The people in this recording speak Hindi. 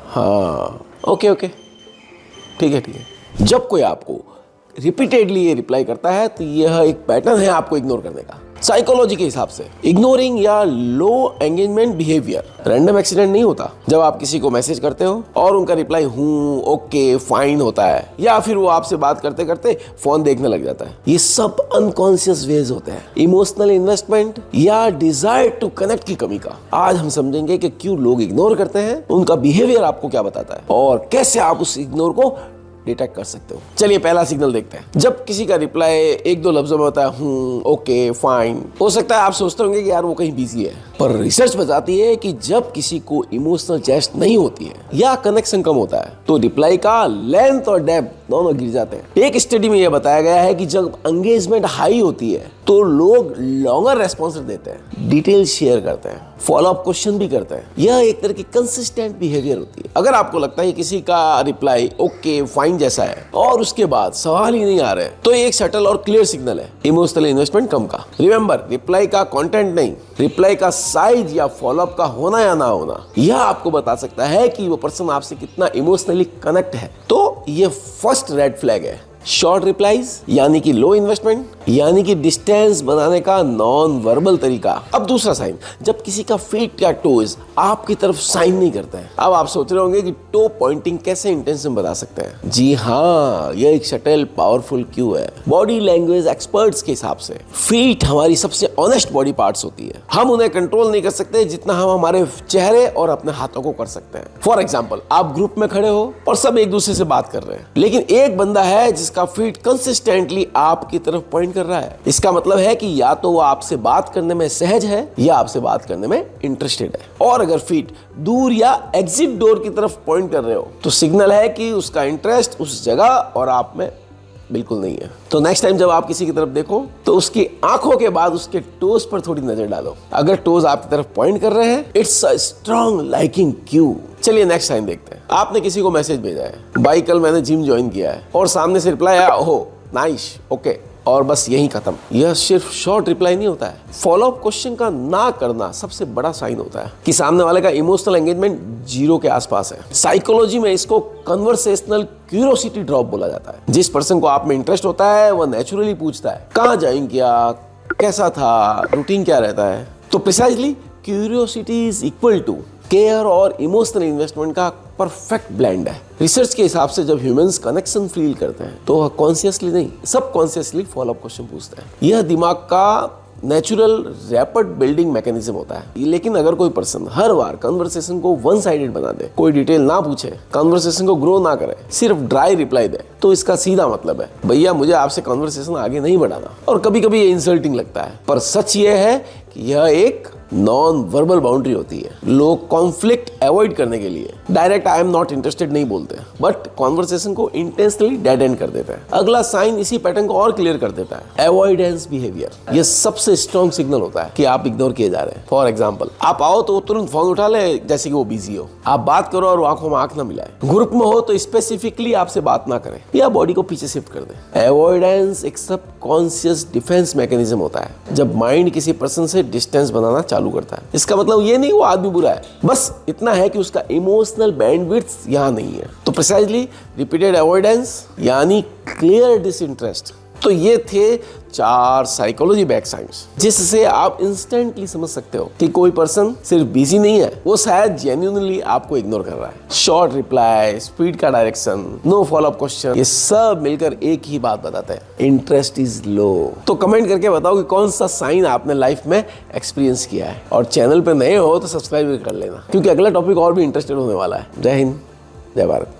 हाँ, ओके ओके, ठीक है। जब कोई आपको रिपीटेडली ये रिप्लाई करता है तो यह एक पैटर्न है आपको इग्नोर करने का। साइकोलॉजी के हिसाब से इग्नोरिंग या लो एंगेजमेंट बिहेवियर रैंडम एक्सीडेंट नहीं होता। जब आप किसी को मैसेज करते हो और उनका रिप्लाई हूँ, ओके, फाइन होता है, या फिर वो आपसे बात करते करते फोन देखने लग जाता है, ये सब अनकॉन्शियस वेज होते हैं इमोशनल इन्वेस्टमेंट या डिजायर टू कनेक्ट की कमी का। आज हम समझेंगे कि क्यों लोग इग्नोर करते हैं, उनका बिहेवियर आपको क्या बताता है और कैसे आप उस इग्नोर को डिटेक्ट कर सकते हो। चलिए पहला सिग्नल देखते हैं। जब किसी का रिप्लाई एक दो लफ्जों में होता है हूँ, ओके, फाइन, हो सकता है आप सोचते होंगे कि यार वो कहीं बिजी है, पर रिसर्च बताती है कि जब किसी को इमोशनल जेस्ट नहीं होती है या कनेक्शन कम होता है तो रिप्लाई का लेंथ और डेप्थ दोनों गिर जाते हैं। एक स्टडी में यह बताया गया है कि जब एंगेजमेंट हाई होती है तो लोग लॉन्गर रेस्पॉन्स देते हैं, डिटेल शेयर करते हैं, फॉलो अप क्वेश्चन भी करते हैं। यह एक तरह की कंसिस्टेंट बिहेवियर होती है। अगर आपको लगता है किसी का रिप्लाई ओके, फाइन जैसा है और उसके बाद सवाल ही नहीं आ रहे, तो ये एक सटल और क्लियर सिग्नल है इमोशनल इन्वेस्टमेंट कम का। रिमेंबर, रिप्लाई का कंटेंट नहीं, रिप्लाई का साइज या फॉलो अप का होना या ना होना, यह आपको बता सकता है कि वो पर्सन आपसे कितना इमोशनली कनेक्ट है। तो ये फर्स्ट रेड फ्लैग है। शॉर्ट रिप्लाईज यानी कि लो इन्वेस्टमेंट, यानी कि डिस्टेंस बनाने का नॉन वर्बल तरीका। अब दूसरा साइन, जब किसी का फीट या टोज आपकी तरफ साइन नहीं करता है। अब आप सोच रहे होंगे कि टो पॉइंटिंग कैसे इंटेंशन बता सकते हैं। जी हाँ, यह एक सटल पावरफुल क्यू है। बॉडी लैंग्वेज एक्सपर्ट्स के हिसाब से फीट हमारी सबसे ऑनेस्ट बॉडी पार्ट्स होती है। हम उन्हें कंट्रोल नहीं कर सकते जितना हम हमारे चेहरे और अपने हाथों को कर सकते हैं। फॉर एग्जाम्पल, आप ग्रुप में खड़े हो और सब एक दूसरे से बात कर रहे हैं, लेकिन एक बंदा है जिसका फीट कंसिस्टेंटली आपकी तरफ पॉइंट कर रहा है। इसका मतलब है कि या तो वो आपसे बात करने में सहज है या आपसे बात करने में इंटरेस्टेड है। और अगर फीट दूर या एग्जिट डोर की तरफ पॉइंट कर रहे हो तो सिग्नल है कि उसका इंटरेस्ट उस जगह और आप में बिल्कुल नहीं है। तो नेक्स्ट टाइम जब आप किसी की तरफ देखो तो उसकी आंखों के बाद उसके टोज पर थोड़ी नजर डालो। अगर टोज आपकी तरफ पॉइंट कर रहे हैं, it's a strong liking Q. चलिए नेक्स्ट साइन देखते हैं। आपने किसी को मैसेज भेजा है, भाई कल मैंने जिम ज्वाइन किया है, और सामने से रिप्लाई आया, ओह नाइस, ओके, और बस यही खत्म। यह सिर्फ शॉर्ट रिप्लाई नहीं होता है। फॉलो अप क्वेश्चन का ना करना सबसे बड़ा साइन होता है कि सामने वाले का इमोशनल एंगेजमेंट जीरो के आसपास है। साइकोलॉजी में इसको कन्वर्सेशनल क्यूरियोसिटी ड्रॉप बोला जाता है। जिस पर्सन को आप में इंटरेस्ट होता है वह नेचुरली पूछता है, कहाँ ज्वाइन किया, कैसा था, रूटीन क्या रहता है। तो precisely curiosity is equal to care और इमोशनल इन्वेस्टमेंट का परफेक्ट ब्लेंड है। रिसर्च के हिसाब से जब ह्यूमंस कनेक्शन फील करते हैं तो वह कॉन्शियसली नहीं, सब कॉन्शियसली फॉलो अप क्वेश्चन पूछते हैं। यह दिमाग का नेचुरल रैपिड बिल्डिंग मैकेनिज्म होता है। लेकिन अगर कोई पर्सन हर बार कन्वर्सेशन को वन साइडेड बना दे, कोई डिटेल ना पूछे, कन्वर्सेशन को ग्रो ना करे, सिर्फ ड्राई रिप्लाई दे, तो इसका सीधा मतलब है भैया मुझे आपसे कन्वर्सेशन आगे नहीं बढ़ाना। और कभी कभी ये इंसल्टिंग लगता है, पर सच ये है कि यह एक नॉन वर्बल बाउंड्री होती है। लोग कॉन्फ्लिक्ट अवॉइड करने के लिए direct I am not interested नहीं बोलते, बट कॉन्वर्सेशन को इंटेंशनली डेड एंड कर देते हैं। अगला साइन इसी पैटर्न को और क्लियर कर देता है, अवॉइडेंस बिहेवियर। यह सबसे स्ट्रॉन्ग सिग्नल होता है कि आप इग्नोर किए जा रहे हैं। फॉर एग्जाम्पल, आप आओ तो तुरंत फोन उठा ले जैसे कि वो बिजी हो, आप बात करो और वो आंखों में आंख ना मिलाए, ग्रुप में हो तो स्पेसिफिकली आपसे बात ना करें या बॉडी को पीछे शिफ्ट कर दे। अवॉइडेंस एक सबकॉन्शियस डिफेंस मैकेनिज्म होता है जब माइंड किसी पर्सन से डिस्टेंस बनाना चालू करता है। इसका मतलब ये नहीं वो आदमी बुरा है, बस इतना है कि उसका इमोशनल बैंडविड्थ यहाँ नहीं है। तो प्रिसाइजली रिपीटेड अवॉइडेंस यानी क्लियर डिसइंटरेस्ट। तो ये थे 4 साइकोलॉजी बैक साइंस जिससे आप इंस्टेंटली समझ सकते हो कि कोई पर्सन सिर्फ बिजी नहीं है, वो शायद जेन्युइनली आपको इग्नोर कर रहा है। शॉर्ट रिप्लाई, स्पीड का direction, no follow up question, ये सब मिलकर एक ही बात बताते हैं, इंटरेस्ट इज लो। तो कमेंट करके बताओ कि कौन सा साइन आपने लाइफ में एक्सपीरियंस किया है, और चैनल पे नए हो तो सब्सक्राइब भी कर लेना क्योंकि अगला टॉपिक और भी इंटरेस्टेड होने वाला है। जय हिंद, जय भारत।